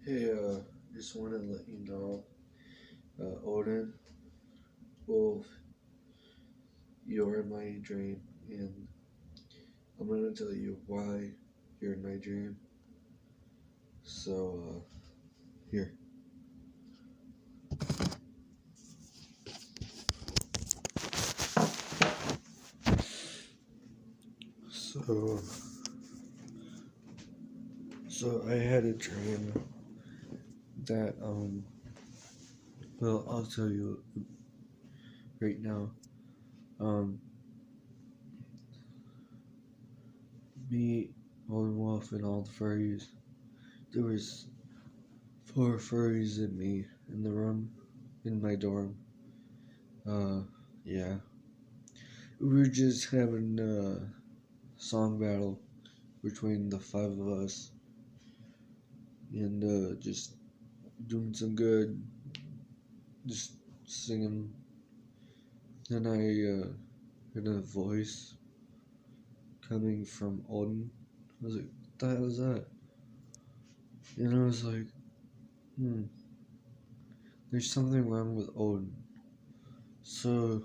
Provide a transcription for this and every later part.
Hey, just want to let you know, Odin, well, you're in my dream, and I'm gonna tell you why you're in my dream. So, here. So, so I had a dream that, well, I'll tell you right now. Um, Me, Odin Wolf, and all the furries. There was 4 furries in me in the room, in my dorm. Uh, yeah. We were just having a song battle between the 5 of us and just doing some good, just singing. Then I heard a voice coming from Odin. I was like, what the hell is that? And I was like, there's something wrong with Odin. So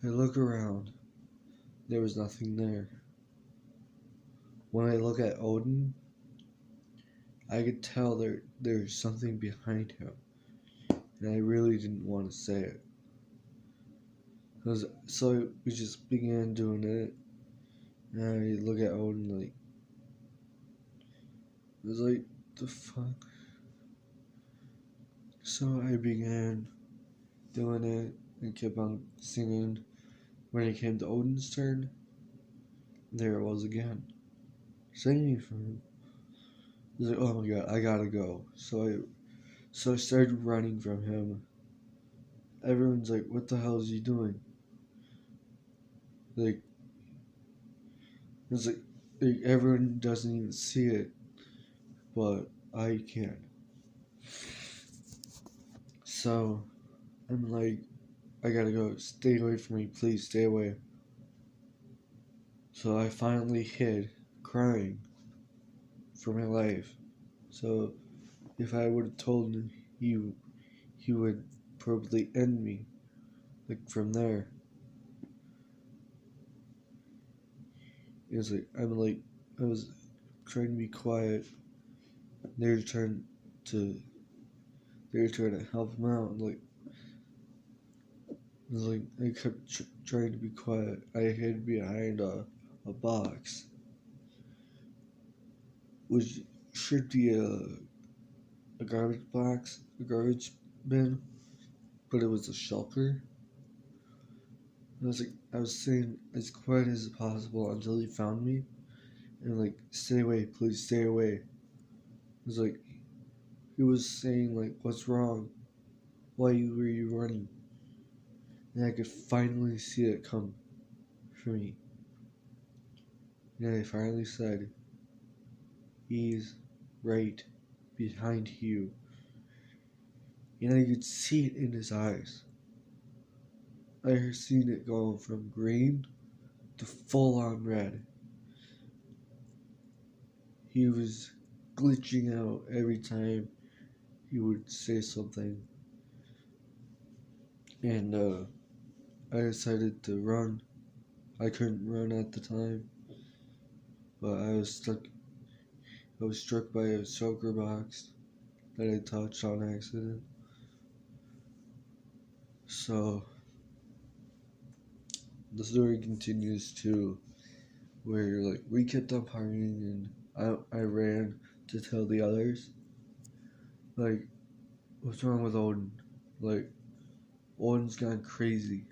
I look around, there was nothing there. When I look at Odin, I could tell there's something behind him. And I really didn't want to say it. So we just began doing it. And I look at Odin like, I was like, the fuck? So I began doing it and kept on singing. When it came to Odin's turn, there it was again. Singing for him. I was like, oh my god, I gotta go. So I started running from him. Everyone's like, what the hell is he doing? Like, it's like everyone doesn't even see it, but I can. So I'm like, I gotta go. Stay away from me, please. Stay away. So I finally hid, crying for my life. So if I would have told him, he would probably end me. Like from there. It was like I was trying to be quiet. They were trying to help him out. I kept trying to be quiet. I hid behind a box, which should be a garbage box, a garbage bin, but it was a shelter. I was saying as quiet as possible until he found me, and like, stay away, please stay away. It was like, he was saying like, what's wrong? Were you running? And I could finally see it come for me. And I finally said, he's right behind you. And I could see it in his eyes. I had seen it go from green to full on red. He was glitching out every time he would say something. And I decided to run. I couldn't run at the time, but I was struck by a choker box that I touched on accident. So the story continues to where like we kept on partying and I ran to tell the others, like, what's wrong with Odin? Like, Odin's gone crazy.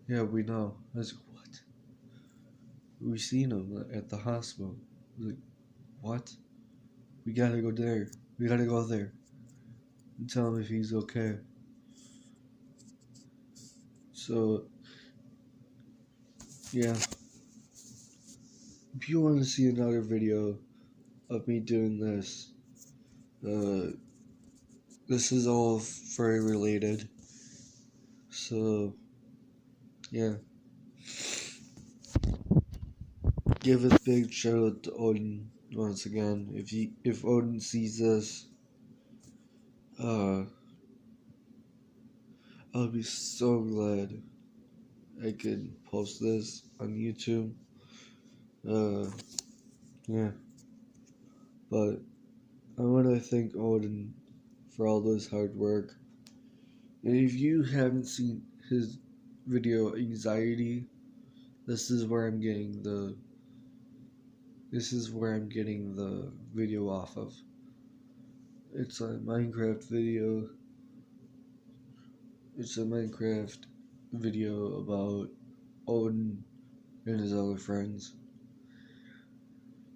Yeah, we know. I was like, what? We seen him at the hospital. I was like, what? We gotta go there. We gotta go there and tell him if he's okay. So, yeah. If you want to see another video of me doing this, this is all furry related. So, yeah. Give a big shout out to Odin. once again, if Odin sees this, uh, I'll be so glad I could post this on YouTube. Uh, yeah, but I want to thank Odin for all this hard work. And if you haven't seen his video Anxiety, this is where I'm getting the video off of. It's a Minecraft video. It's a Minecraft video about Odin and his other friends.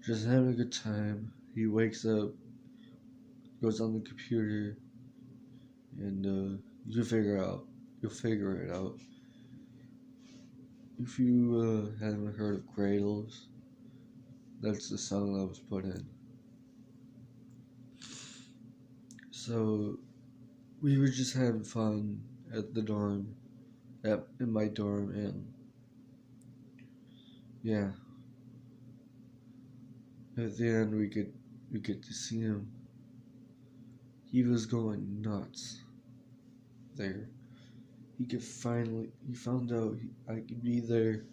Just having a good time. He wakes up, goes on the computer, and you'll figure it out. If you haven't heard of Cradles, that's the song that was put in. So we were just having fun at the dorm, in my dorm, and yeah. At the end, we get to see him. He was going nuts there. He found out I could be there.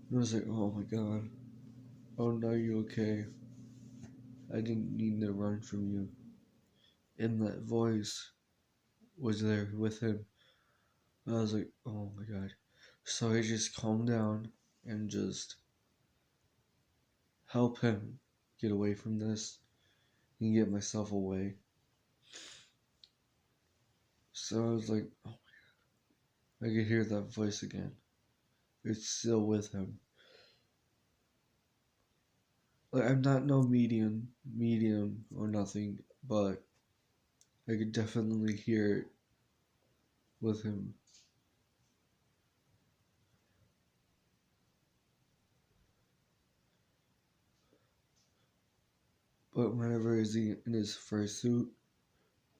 And I was like, oh my god. Oh, no, you okay? I didn't need to run from you. And that voice was there with him. I was like, oh my god. So I just calmed down and just help him get away from this and get myself away. So I was like, oh my god. I could hear that voice again. It's still with him. Like, I'm not no medium or nothing, but I could definitely hear it with him. But whenever he's in his fursuit,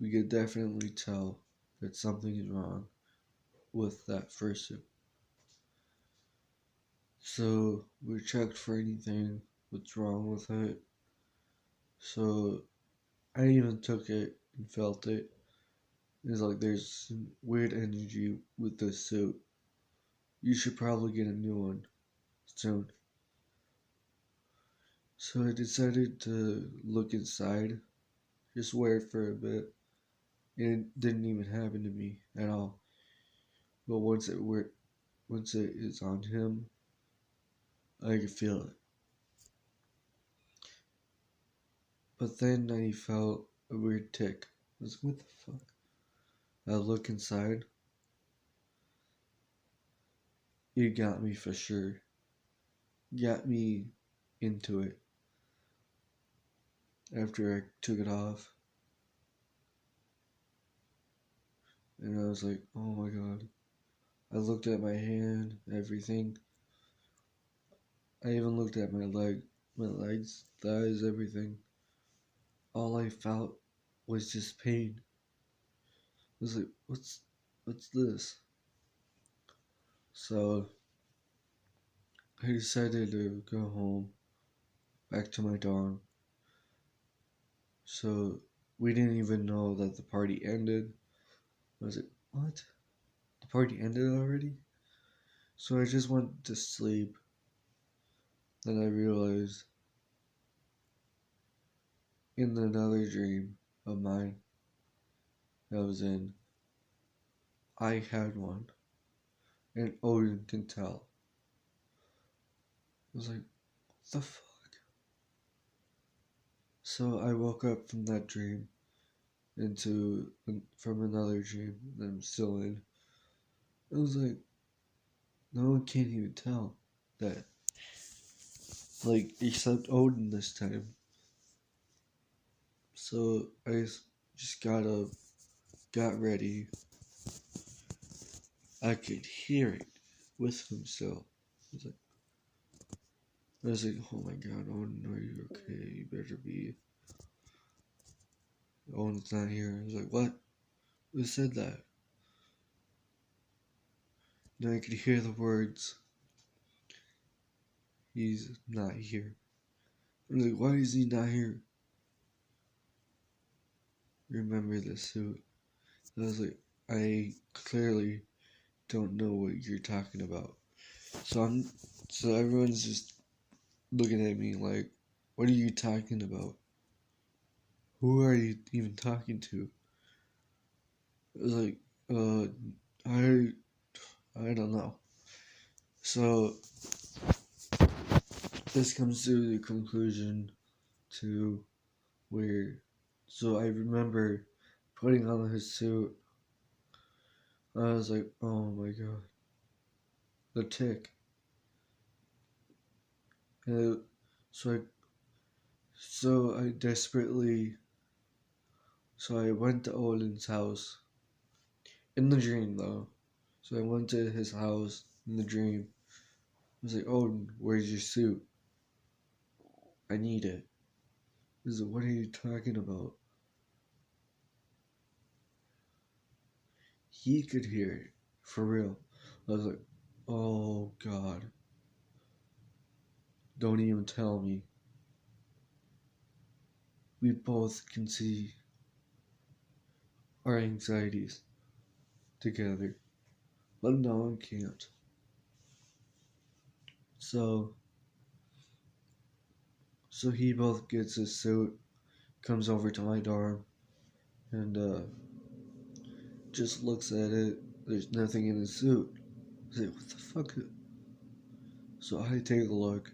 we could definitely tell that something is wrong with that fursuit. So we checked for anything what's wrong with it. So I even took it and felt it. It's like there's some weird energy with this suit. You should probably get a new one soon. So I decided to look inside, just wear it for a bit. And it didn't even happen to me at all. But once it is on him, I could feel it. But then I felt a weird tick. I was like, what the fuck? I look inside. It got me for sure. Got me into it. After I took it off. And I was like, oh my god. I looked at my hand, everything. I even looked at my legs, thighs, everything. All I felt was just pain. I was like, what's this? So I decided to go home, back to my dorm. So we didn't even know that the party ended. I was like, what? The party ended already? So I just went to sleep. Then I realized in another dream of mine that I was in, I had one. And Odin can tell. I was like, what the fuck? So I woke up from that dream from another dream that I'm still in. I was like, no one can't even tell that. Like, except Odin this time. So I just got up, got ready. I could hear it with him still. I was like, oh my god, Odin, are you okay? You better be. Odin's not here. I was like, what? Who said that? Then I could hear the words, he's not here. I'm like, why is he not here? Remember the suit. I was like, I clearly don't know what you're talking about. So everyone's just looking at me like, what are you talking about? Who are you even talking to? I was like, uh, I, I don't know. So this comes to the conclusion to where, so I remember putting on his suit. I was like, oh my god, the tick. And so I, so I desperately, so I went to Odin's house in the dream though. So I went to his house in the dream. I was like, Odin, where's your suit? I need it. He's like, what are you talking about? He could hear it, for real. I was like, oh god, don't even tell me. We both can see our anxieties together, but no one can't. So, so he both gets his suit, comes over to my dorm, and just looks at it. There's nothing in his suit. I say, what the fuck? So I take a look.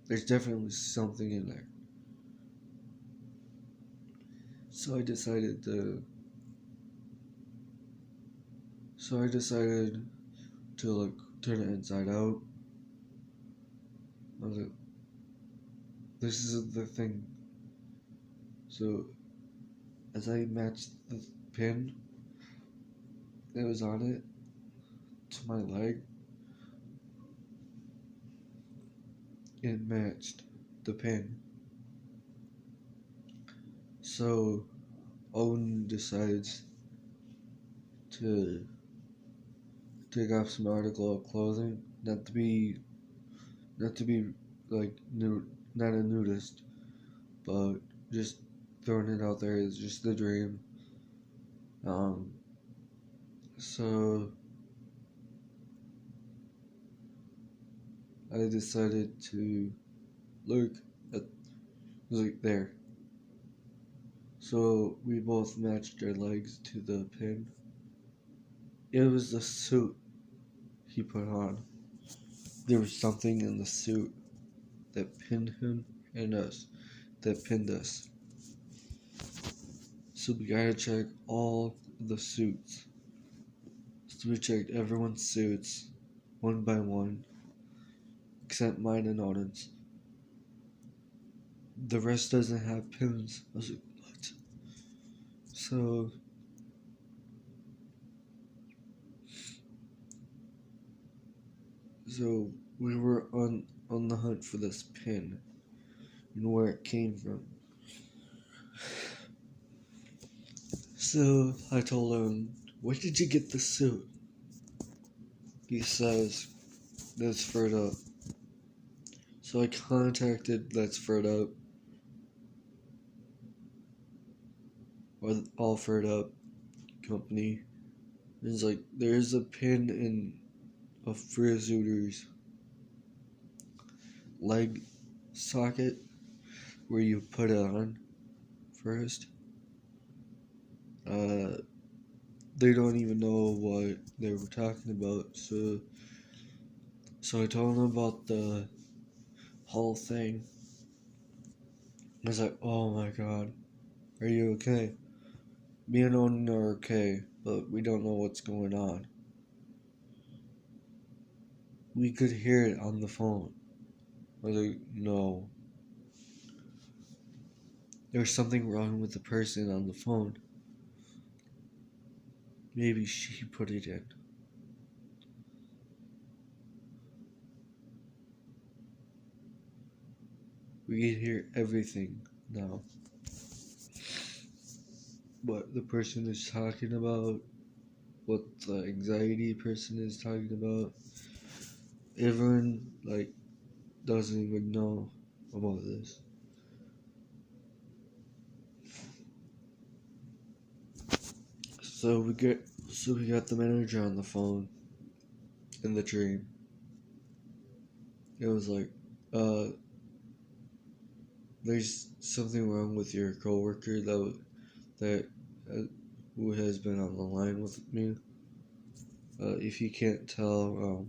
There's definitely something in there. So I decided to. So I decided to like turn it inside out. I was like, this is the thing. So as I matched the pin that was on it to my leg, it matched the pin. So Odin decides to take off some article of clothing, not to be like not a nudist, but just throwing it out there is just the dream. Um, so I decided to look at like there. So we both matched our legs to the pin. It was the suit he put on. There was something in the suit that pinned him and us. That pinned us. So we gotta check all the suits. So we checked everyone's suits one by one, except mine and Odin's. The rest doesn't have pins. I was like, what? So so we were on the hunt for this pin and where it came from. So I told him, where did you get the suit? He says, that's Furred Up. So I contacted That's Furred Up, or All Furred Up company. It's like, there's a pin in a Frizzooter's leg socket where you put it on first. They don't even know what they were talking about, so I told them about the whole thing. I was like, oh my god, are you okay? Me and Odin are okay, but we don't know what's going on. We could hear it on the phone. I was like, no. There's something wrong with the person on the phone. Maybe she put it in. We can hear everything now. What the person is talking about, what the anxiety person is talking about. Everyone, like, doesn't even know about this. So we got the manager on the phone in the dream. It was like, uh, there's something wrong with your coworker that uh, who has been on the line with me. If you can't tell,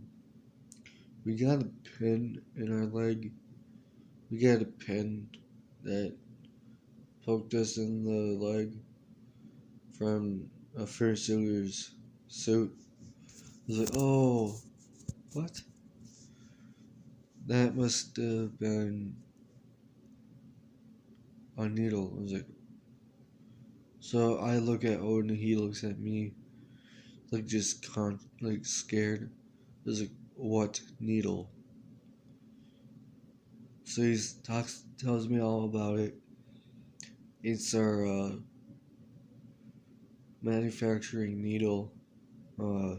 we got a pin in our leg. We got a pin that poked us in the leg from a fursuiter's suit. I was like, oh, what? That must have been a needle. I was like, so I look at Odin, he looks at me, like like scared. I was like, what needle? So tells me all about it. It's our manufacturing needle. Uh,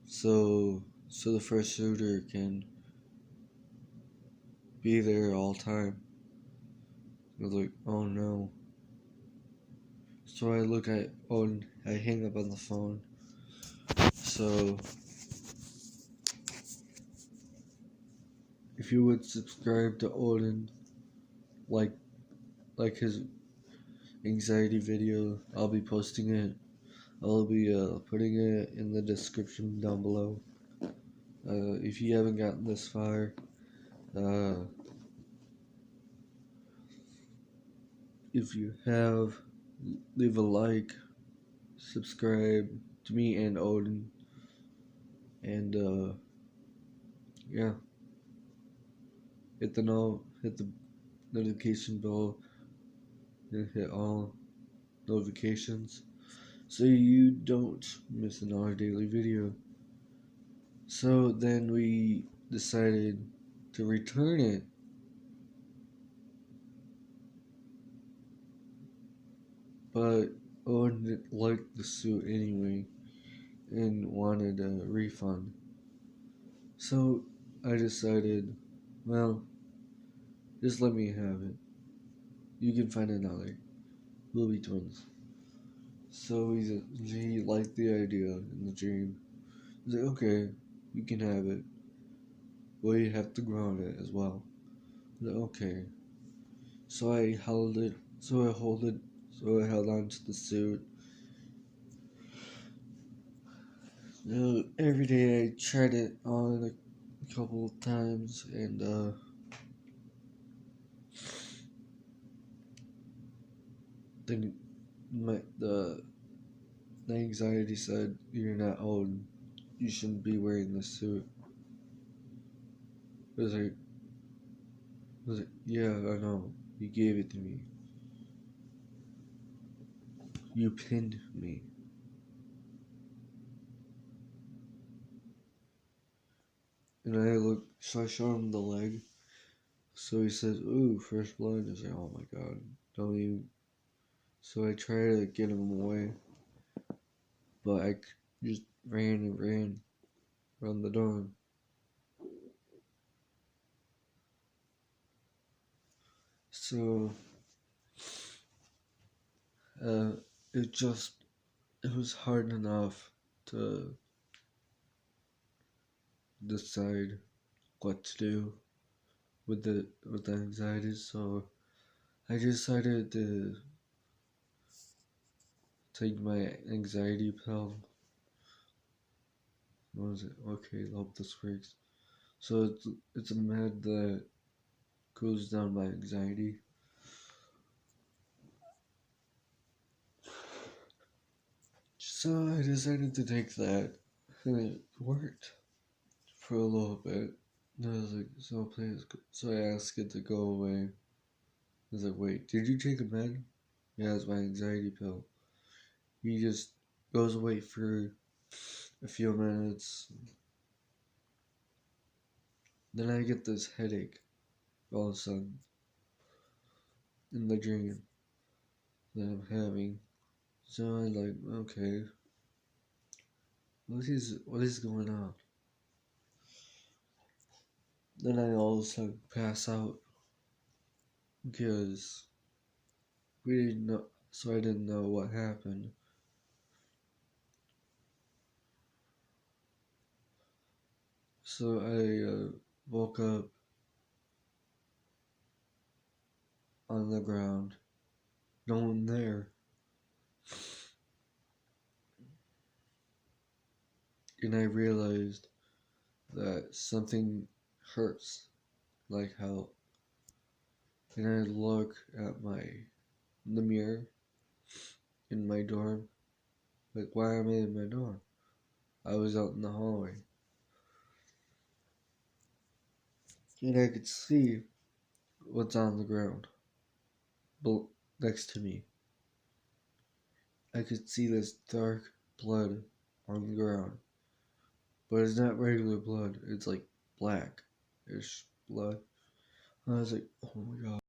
so the fursuiter can be there all time. I was like, oh no. So I look at Odin, I hang up on the phone. So if you would subscribe to Odin, like his anxiety video, I'll be posting it. I'll be putting it in the description down below. If you haven't gotten this far, uh, if you have, leave a like, subscribe to me and Odin, and yeah, hit the notification bell, and hit all notifications so you don't miss another daily video. So then we decided to return it. But Owen didn't like the suit anyway and wanted a refund. So I decided, well, just let me have it. You can find another. We'll be twins. So he liked the idea in the dream. He's like, okay, you can have it. Well, you have to ground it as well. He's like, okay. So I held it. So I held on to the suit. Every day I tried it on a couple of times, and then the anxiety said, "You're not old. You shouldn't be wearing this suit." I was like, "Yeah, I know. You gave it to me. You pinned me." And so I showed him the leg. So he says, "Ooh, fresh blood." I was like, "Oh my god, don't you?" So I try to get him away, but I just ran and ran around the dorm. So uh, it just it was hard enough to decide what to do with the anxiety. So I decided to take my anxiety pill. What was it? Okay, I hope this works. So it's a med that goes down my anxiety. So I decided to take that, and it worked for a little bit. And I was like, so please, so I asked it to go away. I was like, wait, did you take a med? Yeah, it's my anxiety pill. He just goes away for a few minutes. Then I get this headache all of a sudden in the dream that I'm having. So I'm like, okay, what is going on? Then I all of a sudden pass out because we didn't know, so I didn't know what happened. So I woke up on the ground, no one there, and I realized that something hurts like hell. And I look at the mirror in my dorm, like why am I in my dorm? I was out in the hallway, and I could see what's on the ground, next to me. I could see this dark blood on the ground, but it's not regular blood. It's like blackish blood. And I was like, oh my god.